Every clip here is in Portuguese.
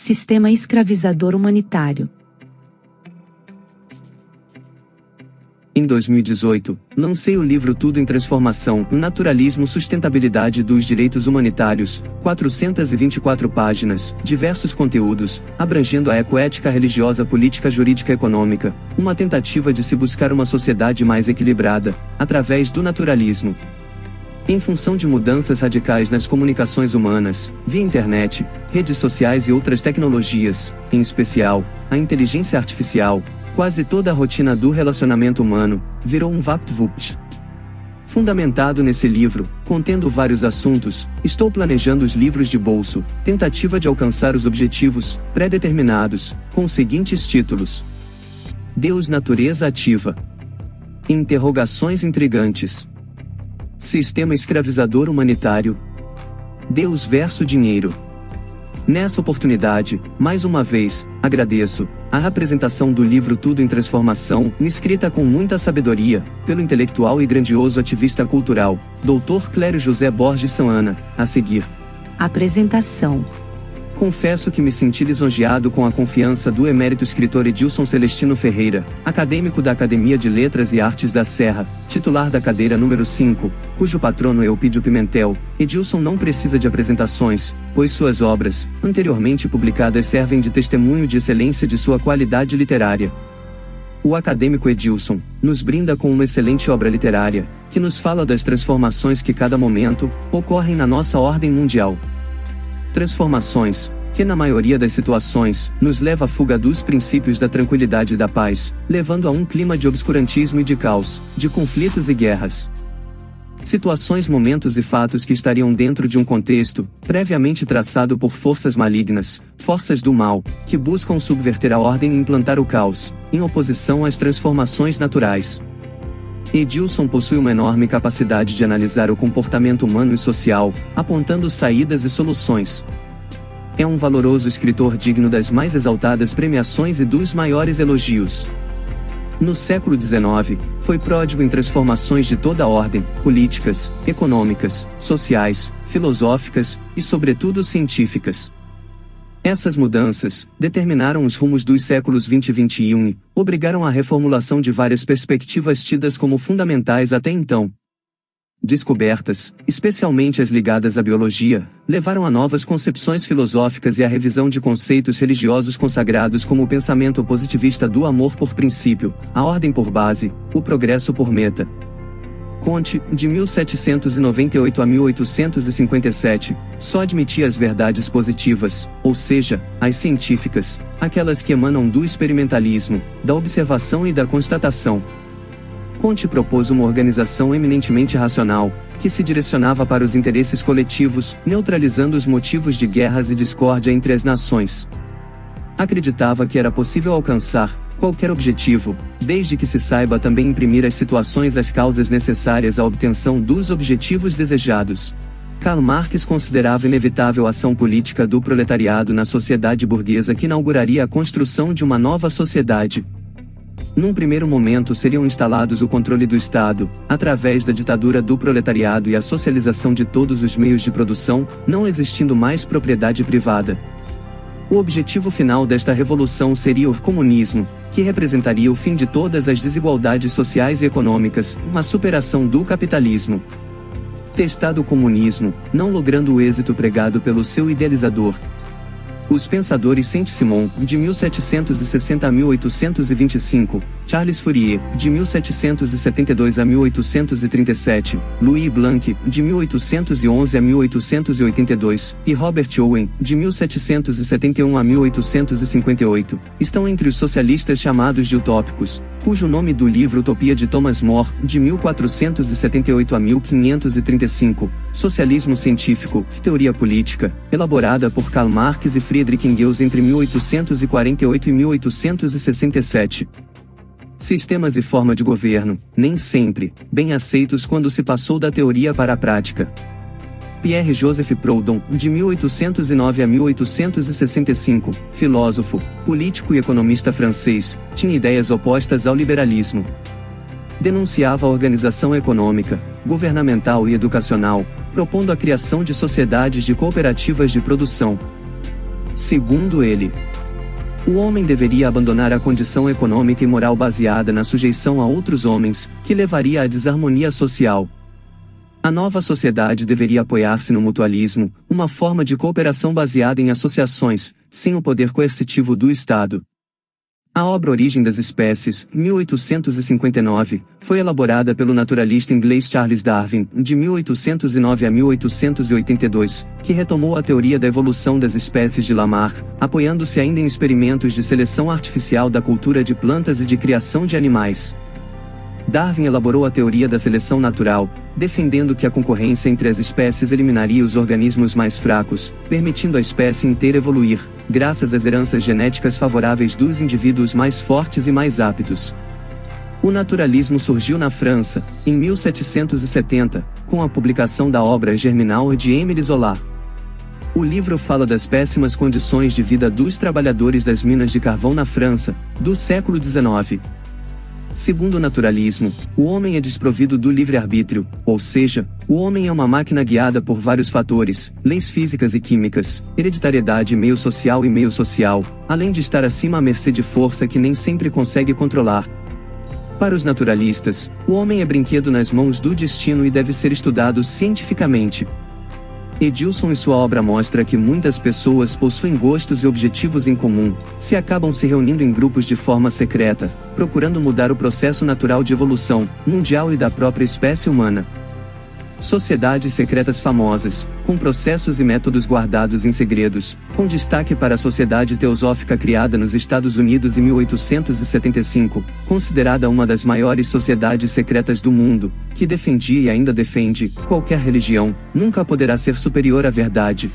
Sistema escravizador humanitário. Em 2018, lancei o livro Tudo em Transformação, Naturalismo, Sustentabilidade dos Direitos Humanitários, 424 páginas, diversos conteúdos, abrangendo a ecoética religiosa, política, jurídica e econômica, uma tentativa de se buscar uma sociedade mais equilibrada, através do naturalismo. Em função de mudanças radicais nas comunicações humanas, via internet, redes sociais e outras tecnologias, em especial, a inteligência artificial, quase toda a rotina do relacionamento humano virou um VaptVupt. Fundamentado nesse livro, contendo vários assuntos, estou planejando os livros de bolso, tentativa de alcançar os objetivos pré-determinados, com os seguintes títulos: Deus, Natureza Ativa, Interrogações Intrigantes, Sistema Escravizador Humanitário, Deus versus Dinheiro. Nessa oportunidade, mais uma vez, agradeço a apresentação do livro Tudo em Transformação, escrita com muita sabedoria, pelo intelectual e grandioso ativista cultural, Dr. Clério José Borges Saana. A seguir, apresentação. Confesso que me senti lisonjeado com a confiança do emérito escritor Edilson Celestino Ferreira, acadêmico da Academia de Letras e Artes da Serra, titular da cadeira número 5, cujo patrono é Eupídio Pimentel. Edilson não precisa de apresentações, pois suas obras, anteriormente publicadas, servem de testemunho de excelência de sua qualidade literária. O acadêmico Edilson nos brinda com uma excelente obra literária, que nos fala das transformações que cada momento ocorrem na nossa ordem mundial. Transformações que, na maioria das situações, nos leva à fuga dos princípios da tranquilidade e da paz, levando a um clima de obscurantismo e de caos, de conflitos e guerras. Situações, momentos e fatos que estariam dentro de um contexto previamente traçado por forças malignas, forças do mal, que buscam subverter a ordem e implantar o caos, em oposição às transformações naturais. Edilson possui uma enorme capacidade de analisar o comportamento humano e social, apontando saídas e soluções. É um valoroso escritor digno das mais exaltadas premiações e dos maiores elogios. No século XIX, foi pródigo em transformações de toda a ordem, políticas, econômicas, sociais, filosóficas e, sobretudo, científicas. Essas mudanças determinaram os rumos dos séculos XX e XXI e obrigaram à reformulação de várias perspectivas tidas como fundamentais até então. Descobertas, especialmente as ligadas à biologia, levaram a novas concepções filosóficas e à revisão de conceitos religiosos consagrados como o pensamento positivista do amor por princípio, a ordem por base, o progresso por meta. Comte, de 1798 a 1857, só admitia as verdades positivas, ou seja, as científicas, aquelas que emanam do experimentalismo, da observação e da constatação. Comte propôs uma organização eminentemente racional, que se direcionava para os interesses coletivos, neutralizando os motivos de guerras e discórdia entre as nações. Acreditava que era possível alcançar qualquer objetivo, desde que se saiba também imprimir às situações as causas necessárias à obtenção dos objetivos desejados. Karl Marx considerava inevitável a ação política do proletariado na sociedade burguesa que inauguraria a construção de uma nova sociedade. Num primeiro momento seriam instalados o controle do Estado, através da ditadura do proletariado e a socialização de todos os meios de produção, não existindo mais propriedade privada. O objetivo final desta revolução seria o comunismo, que representaria o fim de todas as desigualdades sociais e econômicas, a superação do capitalismo. Testado o comunismo, não logrando o êxito pregado pelo seu idealizador, os pensadores Saint-Simon, de 1760 a 1825, Charles Fourier, de 1772 a 1837, Louis Blanc, de 1811 a 1882, e Robert Owen, de 1771 a 1858, estão entre os socialistas chamados de utópicos, cujo nome do livro Utopia de Thomas More, de 1478 a 1535, Socialismo Científico, Teoria Política, elaborada por Karl Marx e Friedrich Engels entre 1848 e 1867. Sistemas e forma de governo, nem sempre, bem aceitos quando se passou da teoria para a prática. Pierre-Joseph Proudhon, de 1809 a 1865, filósofo, político e economista francês, tinha ideias opostas ao liberalismo. Denunciava a organização econômica, governamental e educacional, propondo a criação de sociedades de cooperativas de produção. Segundo ele, o homem deveria abandonar a condição econômica e moral baseada na sujeição a outros homens, que levaria à desarmonia social. A nova sociedade deveria apoiar-se no mutualismo, uma forma de cooperação baseada em associações, sem o poder coercitivo do Estado. A obra Origem das Espécies, 1859, foi elaborada pelo naturalista inglês Charles Darwin, de 1809 a 1882, que retomou a teoria da evolução das espécies de Lamarck, apoiando-se ainda em experimentos de seleção artificial da cultura de plantas e de criação de animais. Darwin elaborou a teoria da seleção natural, defendendo que a concorrência entre as espécies eliminaria os organismos mais fracos, permitindo à espécie inteira evoluir, graças às heranças genéticas favoráveis dos indivíduos mais fortes e mais aptos. O naturalismo surgiu na França, em 1770, com a publicação da obra Germinal de Émile Zola. O livro fala das péssimas condições de vida dos trabalhadores das minas de carvão na França, do século XIX. Segundo o naturalismo, o homem é desprovido do livre-arbítrio, ou seja, o homem é uma máquina guiada por vários fatores, leis físicas e químicas, hereditariedade e meio social, além de estar acima à mercê de força que nem sempre consegue controlar. Para os naturalistas, o homem é brinquedo nas mãos do destino e deve ser estudado cientificamente. Edilson em sua obra mostra que muitas pessoas possuem gostos e objetivos em comum, se acabam se reunindo em grupos de forma secreta, procurando mudar o processo natural de evolução, mundial e da própria espécie humana. Sociedades secretas famosas, com processos e métodos guardados em segredos, com destaque para a Sociedade Teosófica criada nos Estados Unidos em 1875, considerada uma das maiores sociedades secretas do mundo, que defendia e ainda defende, qualquer religião, nunca poderá ser superior à verdade.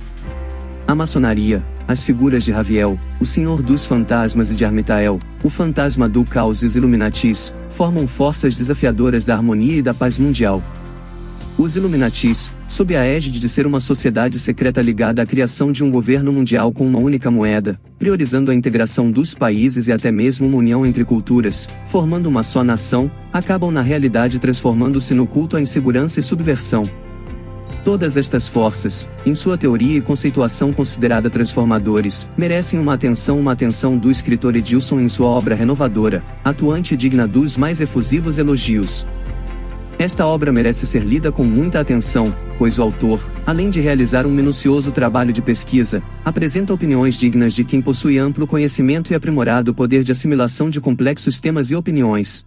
A maçonaria, as figuras de Raviel, o Senhor dos Fantasmas e de Armitael, o fantasma do caos e os Illuminatis, formam forças desafiadoras da harmonia e da paz mundial. Os Illuminatis, sob a égide de ser uma sociedade secreta ligada à criação de um governo mundial com uma única moeda, priorizando a integração dos países e até mesmo uma união entre culturas, formando uma só nação, acabam na realidade transformando-se no culto à insegurança e subversão. Todas estas forças, em sua teoria e conceituação considerada transformadores, merecem uma atenção do escritor Edilson em sua obra renovadora, atuante e digna dos mais efusivos elogios. Esta obra merece ser lida com muita atenção, pois o autor, além de realizar um minucioso trabalho de pesquisa, apresenta opiniões dignas de quem possui amplo conhecimento e aprimorado poder de assimilação de complexos temas e opiniões.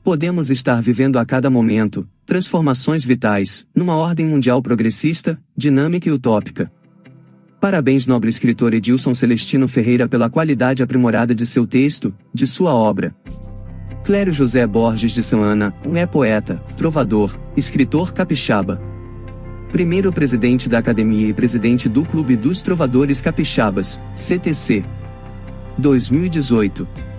Podemos estar vivendo a cada momento transformações vitais, numa ordem mundial progressista, dinâmica e utópica. Parabéns, nobre escritor Edilson Celestino Ferreira, pela qualidade aprimorada de seu texto, de sua obra. Clério José Borges de Santana, é poeta, trovador, escritor capixaba. Primeiro presidente da Academia e presidente do Clube dos Trovadores Capixabas, CTC. 2018.